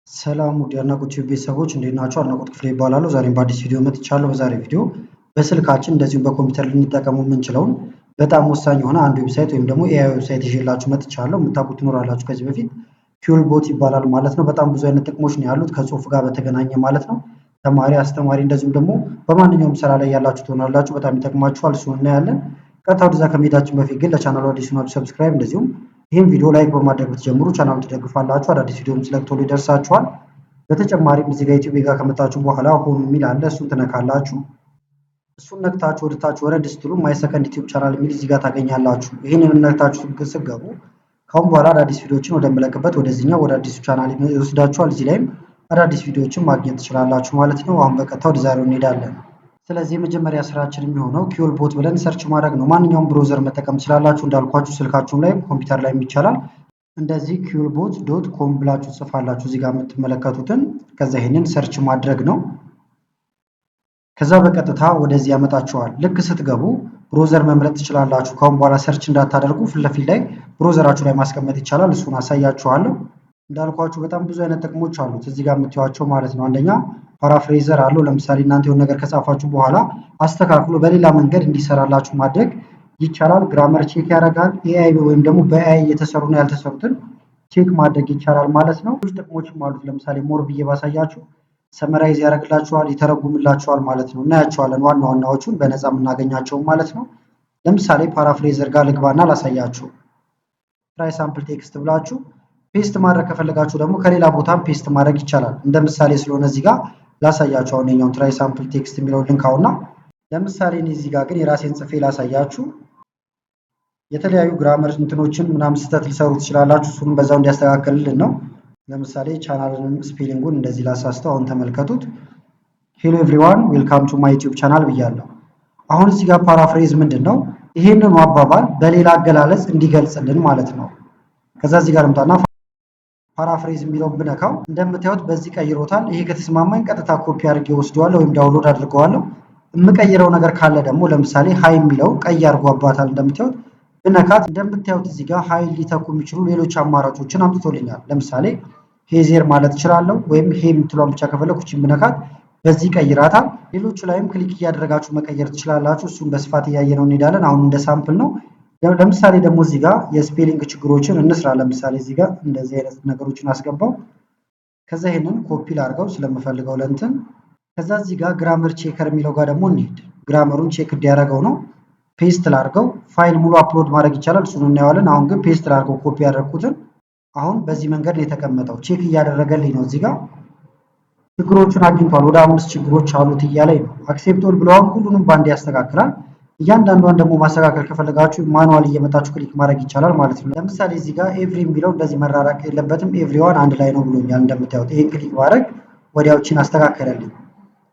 ሰላም ውድ የአድናቆት ቲዩብ ቤተሰቦች እንዴት ናችሁ? አድናቆት ክፍሌ ይባላለሁ። ዛሬም በአዲስ ቪዲዮ መጥቻለሁ። በዛሬ ቪዲዮ በስልካችን እንደዚሁም በኮምፒውተር ልንጠቀመው የምንችለውን በጣም ወሳኝ የሆነ አንድ ዌብሳይት ወይም ደግሞ ኤአይ ዌብሳይት ይዤላችሁ መጥቻለሁ። የምታውቁት ትኖራላችሁ ከዚህ በፊት ኪውል ቦት ይባላል ማለት ነው። በጣም ብዙ አይነት ጥቅሞች ነው ያሉት ከጽሁፍ ጋር በተገናኘ ማለት ነው። ተማሪ፣ አስተማሪ እንደዚሁም ደግሞ በማንኛውም ስራ ላይ ያላችሁ ትሆናላችሁ። በጣም ይጠቅማችኋል። እሱን እናያለን። ቀጥታ ወደዛ ከመሄዳችን በፊት ግን ለቻናሉ አዲስ ሆናችሁ ሰብስክራይብ እንደዚሁም ይህን ቪዲዮ ላይክ በማድረግ ብትጀምሩ ቻናሉን ትደግፋላችሁ። አዳዲስ ቪዲዮም ስለቅ ቶሎ ይደርሳችኋል። በተጨማሪም እዚህ ጋር ዩቲዩብ ጋር ከመጣችሁ በኋላ ሆም የሚል አለ። እሱን ትነካላችሁ። እሱን ነክታችሁ ወደታች ወረድ ስትሉ ማይ ሰከንድ ዩቲዩብ ቻናል የሚል እዚህ ጋር ታገኛላችሁ። ይህንን ነክታችሁ ስትገቡ ካሁን በኋላ አዳዲስ ቪዲዮዎችን ወደምለቅበት ወደዚህኛው ወደ አዲሱ ቻናል ይወስዳችኋል። እዚህ ላይም አዳዲስ ቪዲዮዎችን ማግኘት ትችላላችሁ ማለት ነው። አሁን በቀጥታ ወደ ዛሬው እንሄዳለን። ስለዚህ የመጀመሪያ ስራችን የሚሆነው ኪውል ቦት ብለን ሰርች ማድረግ ነው። ማንኛውም ብሮዘር መጠቀም ትችላላችሁ። እንዳልኳችሁ ስልካችሁም ላይ ኮምፒውተር ላይ ይቻላል። እንደዚህ kiulbot.com ብላችሁ ጽፋላችሁ እዚህ ጋር የምትመለከቱትን። ከዛ ይሄንን ሰርች ማድረግ ነው። ከዛ በቀጥታ ወደዚህ ያመጣችኋል። ልክ ስትገቡ ብሮዘር መምረጥ ትችላላችሁ። ካሁን በኋላ ሰርች እንዳታደርጉ ፊት ለፊት ላይ ብሮዘራችሁ ላይ ማስቀመጥ ይቻላል። እሱን አሳያችኋለሁ። እንዳልኳችሁ በጣም ብዙ አይነት ጥቅሞች አሉት እዚህ ጋር የምታዩዋቸው ማለት ነው። አንደኛ ፓራፍሬዘር አለው። ለምሳሌ እናንተ የሆነ ነገር ከጻፋችሁ በኋላ አስተካክሎ በሌላ መንገድ እንዲሰራላችሁ ማድረግ ይቻላል። ግራመር ቼክ ያደርጋል። ኤአይ ወይም ደግሞ በኤአይ የተሰሩና ያልተሰሩትን ቼክ ማድረግ ይቻላል ማለት ነው። ብዙ ጥቅሞችም አሉት። ለምሳሌ ሞር ብዬ ባሳያችሁ ሰመራይዝ ያደርግላችኋል፣ ይተረጉምላችኋል ማለት ነው። እናያቸዋለን ዋና ዋናዎቹን በነፃ የምናገኛቸው ማለት ነው። ለምሳሌ ፓራፍሬዘር ጋር ልግባና ላሳያችሁ። ትራይ ሳምፕል ቴክስት ብላችሁ ፔስት ማድረግ ከፈለጋችሁ ደግሞ ከሌላ ቦታም ፔስት ማድረግ ይቻላል። እንደ ምሳሌ ስለሆነ እዚህ ጋር ላሳያችሁ። አሁን የኛውን ትራይ ሳምፕል ቴክስት የሚለውን ልንካውና ለምሳሌ እዚህ ጋር ግን የራሴን ጽፌ ላሳያችሁ። የተለያዩ ግራመር እንትኖችን ምናምን ስህተት ሊሰሩ ትችላላችሁ። እሱንም በዛው እንዲያስተካክልልን ነው። ለምሳሌ ቻናልን ስፔሊንጉን እንደዚህ ላሳስተው። አሁን ተመልከቱት። ሄሎ ኤቭሪዋን ዌልካም ቱ ማይ ዩቲዩብ ቻናል ብያለሁ። አሁን እዚህ ጋር ፓራፍሬዝ ምንድን ነው? ይሄንን አባባል በሌላ አገላለጽ እንዲገልጽልን ማለት ነው። ከዛ እዚህ ጋር ልምጣና ፓራፍሬዝ የሚለውን ብነካው እንደምታዩት በዚህ ቀይሮታል። ይሄ ከተስማማኝ ቀጥታ ኮፒ አድርጌ ወስደዋለሁ ወይም ዳውንሎድ አድርገዋለሁ። የምቀይረው ነገር ካለ ደግሞ ለምሳሌ ሃይ የሚለው ቀይ አድርጎ አባታል። እንደምታዩት ብነካት እንደምታዩት እዚህ ጋር ሃይ ሊተኩ የሚችሉ ሌሎች አማራጮችን አምጥቶልኛል። ለምሳሌ ሄዜር ማለት እችላለሁ ወይም ሄ የምትለውን ብቻ ከፈለኩ እቺን ብነካት በዚህ ቀይራታል። ሌሎቹ ላይም ክሊክ እያደረጋችሁ መቀየር ትችላላችሁ። እሱን በስፋት እያየነው እንሄዳለን። አሁን እንደ ሳምፕል ነው። ለምሳሌ ደግሞ እዚህ ጋር የስፔሊንግ ችግሮችን እንስራ። ለምሳሌ እዚህ ጋር እንደዚህ አይነት ነገሮችን አስገባው። ከዛ ይሄንን ኮፒ ላድርገው ስለምፈልገው ለእንትን። ከዛ እዚህ ጋር ግራመር ቼከር የሚለው ጋር ደግሞ እንሂድ። ግራመሩን ቼክ እንዲያደርገው ነው። ፔስት ላድርገው። ፋይል ሙሉ አፕሎድ ማድረግ ይቻላል። እሱን እናየዋለን። አሁን ግን ፔስት ላድርገው ኮፒ ያደረኩትን። አሁን በዚህ መንገድ ነው የተቀመጠው። ቼክ እያደረገልኝ ነው። እዚህ ጋር ችግሮቹን አግኝቷል። ወደ 5 ችግሮች አሉት እያለኝ ነው። አክሴፕቶል ብለዋል። ሁሉንም ባንድ ያስተካክላል። እያንዳንዷን ደግሞ ማስተካከል ከፈለጋችሁ ማኑዋል እየመጣችሁ ክሊክ ማድረግ ይቻላል ማለት ነው። ለምሳሌ እዚህ ጋር ኤቭሪ የሚለው እንደዚህ መራራቅ የለበትም። ኤቭሪዋን አንድ ላይ ነው ብሎኛል። እንደምታዩት ይሄን ክሊክ ማድረግ ወዲያውችን አስተካከለልኝ።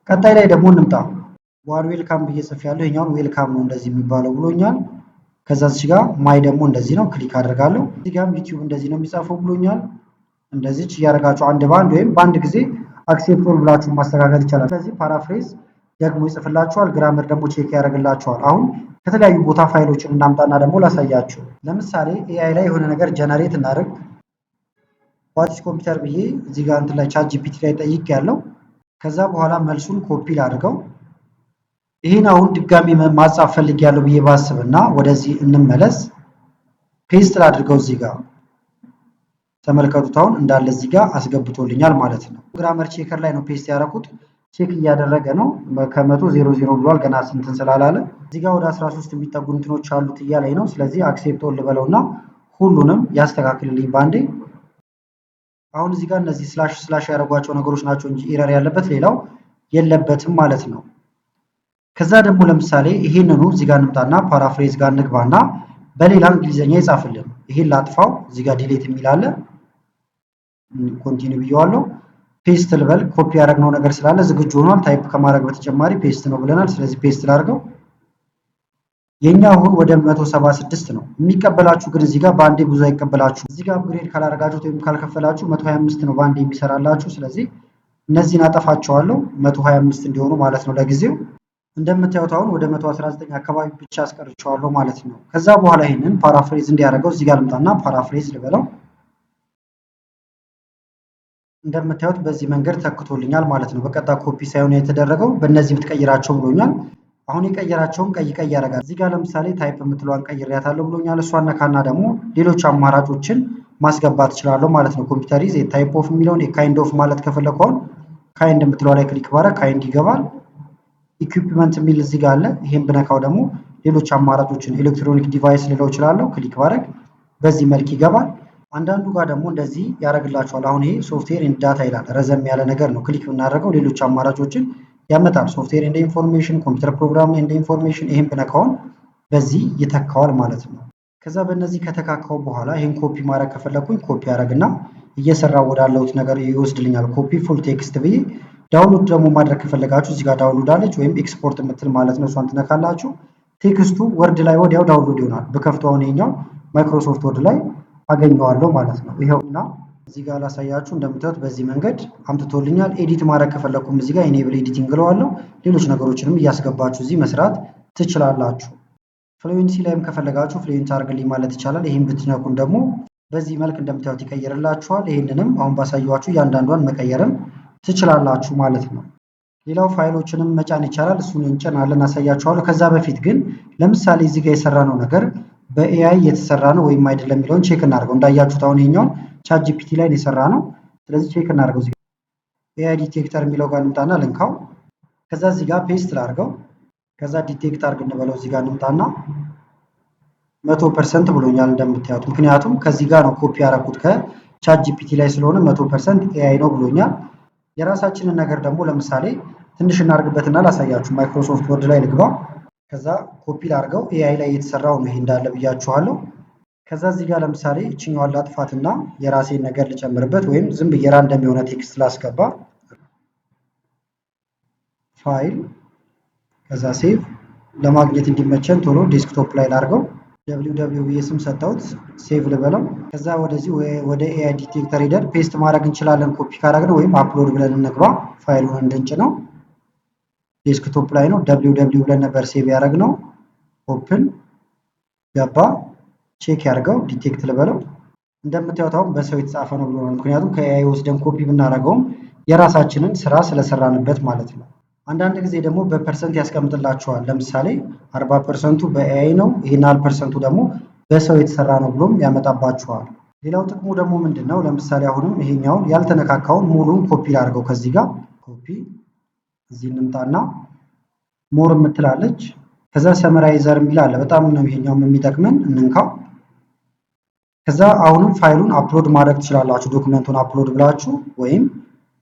ቀጣይ ላይ ደግሞ እንምጣ። ዋን ዌልካም ብዬ ጽፌያለሁ። ይሄኛውን ዌልካም ነው እንደዚህ የሚባለው ብሎኛል። ከዛ እዚህ ጋር ማይ ደግሞ እንደዚህ ነው ክሊክ አደርጋለሁ። እዚህ ጋርም ዩቲዩብ እንደዚህ ነው የሚጻፈው ብሎኛል። እንደዚህች እያደረጋችሁ አንድ ባንድ ወይም በአንድ ጊዜ አክሴፕቶል ብላችሁ ማስተካከል ይቻላል። ስለዚህ ፓራፍሬዝ ደግሞ ይጽፍላችኋል፣ ግራመር ደግሞ ቼክ ያደርግላችኋል። አሁን ከተለያዩ ቦታ ፋይሎችን እናምጣና ደግሞ ላሳያችሁ። ለምሳሌ ኤአይ ላይ የሆነ ነገር ጀነሬት እናደርግ። ዋትስ ኮምፒውተር ብዬ እዚህ ጋር እንትን ላይ ቻት ጂፒቲ ላይ ጠይቅ ያለው። ከዛ በኋላ መልሱን ኮፒ ላድርገው። ይህን አሁን ድጋሚ ማጻፍ ፈልጌያለሁ ብዬ ባስብና ወደዚህ እንመለስ። ፔስት ላድርገው። እዚህ ጋር ተመልከቱት። አሁን እንዳለ እዚህ ጋር አስገብቶልኛል ማለት ነው። ግራመር ቼከር ላይ ነው ፔስት ያደረኩት። ቼክ እያደረገ ነው። ከ100 00 ብሏል ገና ስንትን ስላላለ። እዚህ ጋር ወደ 13 የሚጠጉ እንትኖች አሉት እያለኝ ነው። ስለዚህ አክሴፕት ኦል ልበለውና ሁሉንም ያስተካክልልኝ ባንዴ። አሁን እዚህ ጋር እነዚህ ስላሽ ስላሽ ያደረጓቸው ነገሮች ናቸው እንጂ ኤረር ያለበት ሌላው የለበትም ማለት ነው። ከዛ ደግሞ ለምሳሌ ይሄንኑ እዚህ ጋር እንምጣና ፓራፍሬዝ ጋር እንግባና በሌላ እንግሊዘኛ ይጻፍልን። ይሄን ላጥፋው። እዚህ ጋር ዲሌት የሚል አለ። ኮንቲኒው ብየዋለሁ። ፔስት ልበል። ኮፒ ያደረግነው ነገር ስላለ ዝግጁ ሆኗል። ታይፕ ከማድረግ በተጨማሪ ፔስት ነው ብለናል። ስለዚህ ፔስት ላድርገው። የኛ አሁን ወደ 176 ነው የሚቀበላችሁ፣ ግን እዚህ ጋር ባንዴ ብዙ አይቀበላችሁ። እዚህ ጋር አፕግሬድ ካላደረጋችሁት ወይም ካልከፈላችሁ 125 ነው ባንዴ የሚሰራላችሁ። ስለዚህ እነዚህን አጠፋቸዋለሁ 125 እንዲሆኑ ማለት ነው ለጊዜው። እንደምታዩት አሁን ወደ 119 አካባቢ ብቻ አስቀርቸዋለሁ ማለት ነው። ከዛ በኋላ ይሄንን ፓራፍሬዝ እንዲያደርገው እዚህ ጋር ልምጣና ፓራፍሬዝ ልበለው። እንደምታዩት በዚህ መንገድ ተክቶልኛል ማለት ነው። በቀጥታ ኮፒ ሳይሆን የተደረገው በእነዚህ ብትቀይራቸው ብሎኛል። አሁን የቀየራቸውን ቀይ ያደርጋል። እዚህ ጋር ለምሳሌ ታይፕ የምትለዋን ቀይሬያታለሁ ብሎኛል። እሷን ነካና ደግሞ ሌሎች አማራጮችን ማስገባት እችላለሁ ማለት ነው። ኮምፒውተር ኢዝ ታይፕ ኦፍ የሚለውን ካይንድ ኦፍ ማለት ከፈለኩ አሁን ካይንድ የምትለዋ ላይ ክሊክ ባደርግ ካይንድ ይገባል። ኢኩዊፕመንት የሚል እዚህ ጋር አለ። ይሄን ብነካው ደግሞ ሌሎች አማራጮችን ኤሌክትሮኒክ ዲቫይስ ልለው እችላለሁ። ክሊክ ባደርግ በዚህ መልክ ይገባል። አንዳንዱ ጋር ደግሞ እንደዚህ ያደርግላችኋል። አሁን ይሄ ሶፍትዌር ኤንድ ዳታ ይላል። ረዘም ያለ ነገር ነው። ክሊክ ብናደርገው ሌሎች አማራጮችን ያመጣል። ሶፍትዌር ኤንድ ኢንፎርሜሽን፣ ኮምፒውተር ፕሮግራም ኤንድ ኢንፎርሜሽን። ይሄን ብነካውን በዚህ ይተካዋል ማለት ነው። ከዛ በእነዚህ ከተካካው በኋላ ይሄን ኮፒ ማድረግ ከፈለኩኝ ኮፒ ያደርግና እየሰራው ወዳለሁት ነገር ይወስድልኛል። ኮፒ ፉል ቴክስት ብዬ ዳውንሎድ ደግሞ ማድረግ ከፈለጋችሁ እዚህ ጋር ዳውንሎድ አለች ወይም ኤክስፖርት የምትል ማለት ነው። እሷን ትነካላችሁ። ቴክስቱ ወርድ ላይ ወዲያው ዳውንሎድ ይሆናል። በከፍተው አሁን ይሄኛው ማይክሮሶፍት ወርድ ላይ አገኘዋለሁ ማለት ነው። ይሄውና እዚህ ጋር ላሳያችሁ። እንደምታዩት በዚህ መንገድ አምጥቶልኛል። ኤዲት ማድረግ ከፈለኩም እዚህ ጋር ኢኔብል ኤዲቲንግ እለዋለሁ። ሌሎች ነገሮችንም እያስገባችሁ እዚህ መስራት ትችላላችሁ። ፍሉዌንሲ ላይም ከፈለጋችሁ ፍሉዌንት አድርግልኝ ማለት ይቻላል። ይሄን ብትነኩን ደግሞ በዚህ መልክ እንደምታዩት ይቀይርላችኋል። ይሄንንም አሁን ባሳየኋችሁ እያንዳንዷን መቀየርም ትችላላችሁ ማለት ነው። ሌላው ፋይሎችንም መጫን ይቻላል። እሱን እንጭናለን፣ አሳያችኋለሁ። ከዛ በፊት ግን ለምሳሌ እዚህ ጋር የሰራነው ነገር በኤአይ የተሰራ ነው ወይም አይደለም የሚለውን ቼክ እናድርገው። እንዳያችሁት አሁን ይሄኛውን ቻት ጂፒቲ ላይ የሰራ ነው። ስለዚህ ቼክ እናድርገው። እዚህ ኤአይ ዲቴክተር የሚለው ጋር እንምጣና ልንካው። ከዛ እዚህ ጋር ፔስት ላድርገው። ከዛ ዲቴክት አድርግ እንበለው። እዚህ ጋር እንምጣና 100% ብሎኛል እንደምታዩት። ምክንያቱም ከዚህ ጋር ነው ኮፒ ያደረኩት ከቻት ጂፒቲ ላይ ስለሆነ 100% ኤአይ ነው ብሎኛል። የራሳችንን ነገር ደግሞ ለምሳሌ ትንሽ እናድርግበትና ላሳያችሁ። ማይክሮሶፍት ወርድ ላይ ልግባ። ከዛ ኮፒ ላድርገው። ኤአይ ላይ የተሰራው ነው ይሄ እንዳለ ብያችኋለሁ። ከዛ እዚህ ጋር ለምሳሌ እችኛዋን ላጥፋትና የራሴን ነገር ልጨምርበት ወይም ዝም ብዬ ራንደም የሆነ ቴክስት ላስገባ። ፋይል ከዛ ሴቭ ለማግኘት እንዲመቸን ቶሎ ዴስክቶፕ ላይ ላድርገው። www ብዬ ስም ሰጠሁት። ሴቭ ልበለው። ከዛ ወደዚህ ወደ ኤአይ ዲቴክተር ሄደን ፔስት ማድረግ እንችላለን። ኮፒ ካደረግነው ወይም አፕሎድ ብለን እንግባ። ፋይሉን እንድንጭነው ዴስክቶፕ ላይ ነው። www ብለን ነበር ሴቭ ያደረግነው። ኦፕን ገባ። ቼክ ያድርገው። ዲቴክት ልበለው። እንደምታዩት አሁን በሰው የተጻፈ ነው ብሎናል። ምክንያቱም ከኤአይ ወስደን ኮፒ ብናደርገውም የራሳችንን ስራ ስለሰራንበት ማለት ነው። አንዳንድ ጊዜ ደግሞ በፐርሰንት ያስቀምጥላችኋል። ለምሳሌ 40%ቱ በኤአይ ነው፣ ይሄን 1% ደግሞ በሰው የተሰራ ነው ብሎም ያመጣባችኋል። ሌላው ጥቅሙ ደግሞ ምንድነው? ለምሳሌ አሁንም ይሄኛውን ያልተነካካውን ሙሉን ኮፒ ላድርገው። ከዚህ ጋር ኮፒ እዚህ እንምጣና ሞር የምትላለች። ከዛ ሰመራይዘር የሚል አለ። በጣም ነው ይሄኛውም የሚጠቅመን፣ እንንካው። ከዛ አሁንም ፋይሉን አፕሎድ ማድረግ ትችላላችሁ። ዶክመንቱን አፕሎድ ብላችሁ ወይም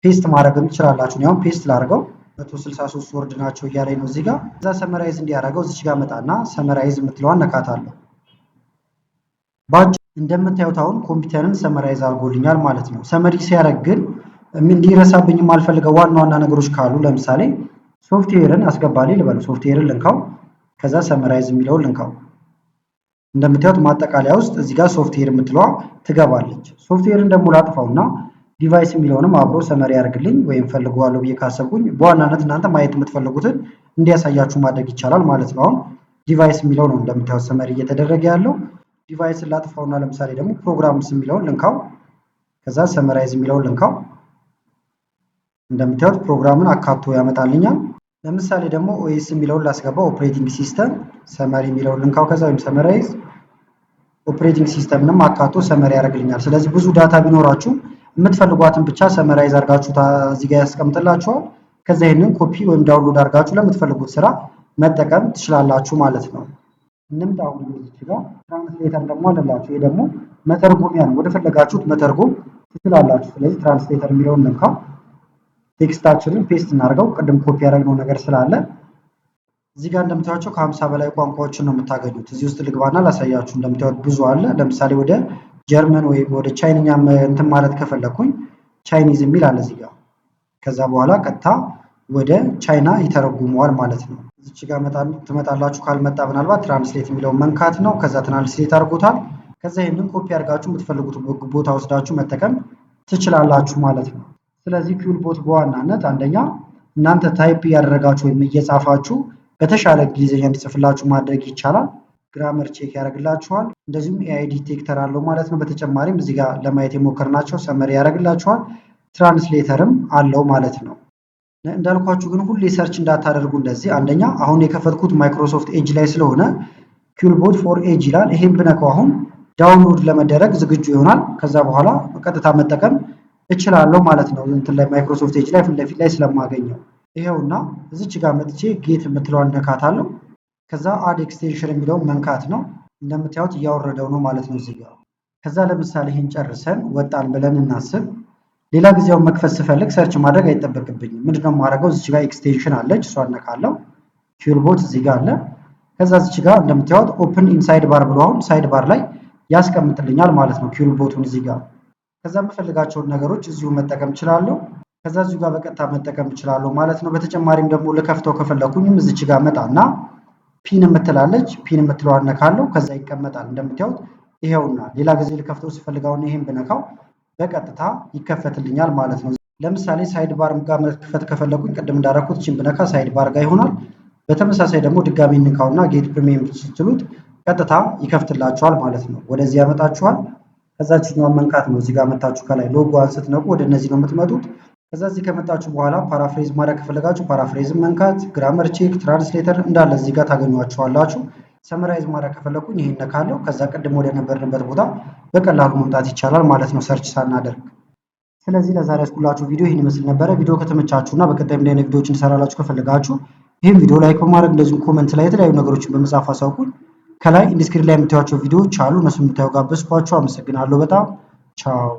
ፔስት ማድረግም ትችላላችሁ። ያው ፔስት ላድርገው። 163 ወርድ ናቸው እያለኝ ነው እዚህ ጋር። ከዛ ሰመራይዝ እንዲያደርገው እዚህ ጋር መጣና ሰመራይዝ የምትለዋን ነካታለሁ። እንደምታዩት አሁን ኮምፒውተርን ሰመራይዝ አድርጎልኛል ማለት ነው። ሰመሪ ሲያደርግ ግን እንዲረሳብኝ የማልፈልገው ዋና ዋና ነገሮች ካሉ ለምሳሌ ሶፍትዌርን አስገባልኝ ልበለው። ሶፍትዌርን ልንካው። ከዛ ሰመራይዝ የሚለውን ልንካው። እንደምታዩት ማጠቃለያ ውስጥ እዚህ ጋር ሶፍትዌር የምትለዋ ትገባለች። ሶፍትዌርን ደግሞ ላጥፋውና ዲቫይስ የሚለውንም አብሮ ሰመሪ ያደርግልኝ ወይም ፈልገዋለሁ ብዬ ካሰብኩኝ በዋናነት እናንተ ማየት የምትፈልጉትን እንዲያሳያችሁ ማድረግ ይቻላል ማለት ነው። አሁን ዲቫይስ የሚለው ነው እንደምታዩት ሰመሪ እየተደረገ ያለው። ዲቫይስን ላጥፋውና ለምሳሌ ደግሞ ፕሮግራምስ የሚለውን ልንካው። ከዛ ሰመራይዝ የሚለውን ልንካው። እንደምታዩት ፕሮግራምን አካቶ ያመጣልኛል። ለምሳሌ ደግሞ ኦኤስ የሚለውን ላስገባው። ኦፕሬቲንግ ሲስተም ሰመሪ የሚለውን ልንካው። ከዛ ወይም ሰመራይዝ ኦፕሬቲንግ ሲስተምንም አካቶ ሰመሪ ያደርግልኛል። ስለዚህ ብዙ ዳታ ቢኖራችሁ የምትፈልጓትን ብቻ ሰመራይዝ አድርጋችሁ እዚህ ጋር ያስቀምጥላችኋል። ከዛ ይሄንን ኮፒ ወይም ዳውንሎድ አድርጋችሁ ለምትፈልጉት ስራ መጠቀም ትችላላችሁ ማለት ነው። እንምጣው እዚህ ጋር ትራንስሌተር ደግሞ አለላችሁ። ይሄ ደግሞ መተርጎሚያ ነው። ወደ ፈለጋችሁት መተርጎም ትችላላችሁ። ስለዚህ ትራንስሌተር የሚለውን እንካው። ቴክስታችንን ፔስት እናድርገው። ቅድም ኮፒ ያደረግነው ነገር ስላለ እዚህ ጋር እንደምታዩቸው ከ50 በላይ ቋንቋዎችን ነው የምታገኙት። እዚህ ውስጥ ልግባና ላሳያችሁ። እንደምታዩት ብዙ አለ። ለምሳሌ ወደ ጀርመን ወይም ወደ ቻይንኛ እንትን ማለት ከፈለኩኝ ቻይኒዝ የሚል አለ እዚህ ጋር። ከዛ በኋላ ቀጥታ ወደ ቻይና ይተረጉመዋል ማለት ነው። እዚች ጋር ትመጣላችሁ። ካልመጣ ምናልባት ትራንስሌት የሚለውን መንካት ነው። ከዛ ትራንስሌት አድርጎታል። ከዛ ይሄንን ኮፒ አድርጋችሁ የምትፈልጉት ቦታ ወስዳችሁ መጠቀም ትችላላችሁ ማለት ነው። ስለዚህ ፊውል ቦት በዋናነት አንደኛ እናንተ ታይፕ እያደረጋችሁ ወይም እየጻፋችሁ በተሻለ እንግሊዝኛ እንዲጽፍላችሁ ማድረግ ይቻላል። ግራመር ቼክ ያደርግላችኋል። እንደዚሁም ኤአይ ዲቴክተር አለው ማለት ነው። በተጨማሪም እዚህ ጋር ለማየት የሞከርናቸው ሰመሪ ያደርግላችኋል። ትራንስሌተርም አለው ማለት ነው። እንዳልኳችሁ ግን ሁሌ ሰርች እንዳታደርጉ እንደዚህ። አንደኛ አሁን የከፈትኩት ማይክሮሶፍት ኤጅ ላይ ስለሆነ ኪውቦት ፎር ኤጅ ይላል። ይሄን ብነካው አሁን ዳውንሎድ ለመደረግ ዝግጁ ይሆናል። ከዛ በኋላ በቀጥታ መጠቀም እችላለሁ ማለት ነው። እንትን ላይ ማይክሮሶፍት ኤጅ ላይ ፊት ለፊት ላይ ስለማገኘው ይሄውና እዚች ጋር መጥቼ ጌት የምትለዋን ነካታለሁ። ከዛ አድ ኤክስቴንሽን የሚለውን መንካት ነው። እንደምታዩት እያወረደው ነው ማለት ነው እዚህ ጋር። ከዛ ለምሳሌ ይሄን ጨርሰን ወጣን ብለን እናስብ። ሌላ ጊዜውን መክፈት ስፈልግ ሰርች ማድረግ አይጠበቅብኝም። ምንድነው የማደርገው? እዚች ጋር ኤክስቴንሽን አለች፣ እሷን ነካለሁ። ኪውቦት እዚህ ጋር አለ። ከዛ እዚች ጋር እንደምታዩት ኦፕን ኢንሳይድ ባር ብሎ አሁን ሳይድ ባር ላይ ያስቀምጥልኛል ማለት ነው ኪውቦቱን እዚህ ጋር። ከዛ የምፈልጋቸውን ነገሮች እዚሁ መጠቀም እችላለሁ። ከዛ እዚሁ ጋር በቀጥታ መጠቀም እችላለሁ ማለት ነው። በተጨማሪም ደግሞ ልከፍተው ከፈለኩኝም እዚች ጋር መጣና ፒን የምትላለች ፒን የምትለዋን ነካለሁ። ከዛ ይቀመጣል እንደምታዩት ይሄውና። ሌላ ጊዜ ልከፍተው ስፈልጋውን ይሄን ብነካው በቀጥታ ይከፈትልኛል ማለት ነው። ለምሳሌ ሳይድ ባር ጋር መክፈት ከፈለኩኝ ቅድም እንዳደረኩት እቺን ብነካ ሳይድ ባር ጋር ይሆናል። በተመሳሳይ ደግሞ ድጋሚ እንካውና ጌት ፕሪሚየም ስትሉት ቀጥታ ይከፍትላችኋል ማለት ነው። ወደዚህ ያመጣችኋል። ከዛችኛው መንካት ነው። እዚህ ጋር መታችሁ ከላይ ሎጎዋን ስትነቁ ወደ እነዚህ ነው የምትመጡት። ከዛ እዚህ ከመጣችሁ በኋላ ፓራፍሬዝ ማድረግ ከፈለጋችሁ ፓራፍሬዝን መንካት፣ ግራመር ቼክ፣ ትራንስሌተር እንዳለ እዚህ ጋር ታገኟቸዋላችሁ። ሰመራይዝ ማድረግ ከፈለኩኝ ይሄን ነካለሁ። ከዛ ቅድም ወደ ነበርንበት ቦታ በቀላሉ መምጣት ይቻላል ማለት ነው ሰርች ሳናደርግ። ስለዚህ ለዛሬ ያስኩላችሁ ቪዲዮ ይህን ይመስል ነበረ። ቪዲዮ ከተመቻችሁና በቀጣይም ላይ ቪዲዮዎችን እንሰራላችሁ ከፈለጋችሁ ይህን ቪዲዮ ላይክ በማድረግ እንደዚሁም ኮሜንት ላይ የተለያዩ ነገሮችን በመጻፍ አሳውቁኝ። ከላይ ኢንዲስክሪፕሽን ላይ የምታዩቸው ቪዲዮዎች አሉ፣ እነሱን የምታዩ ጋበዝኳችሁ። አመሰግናለሁ በጣም ቻው።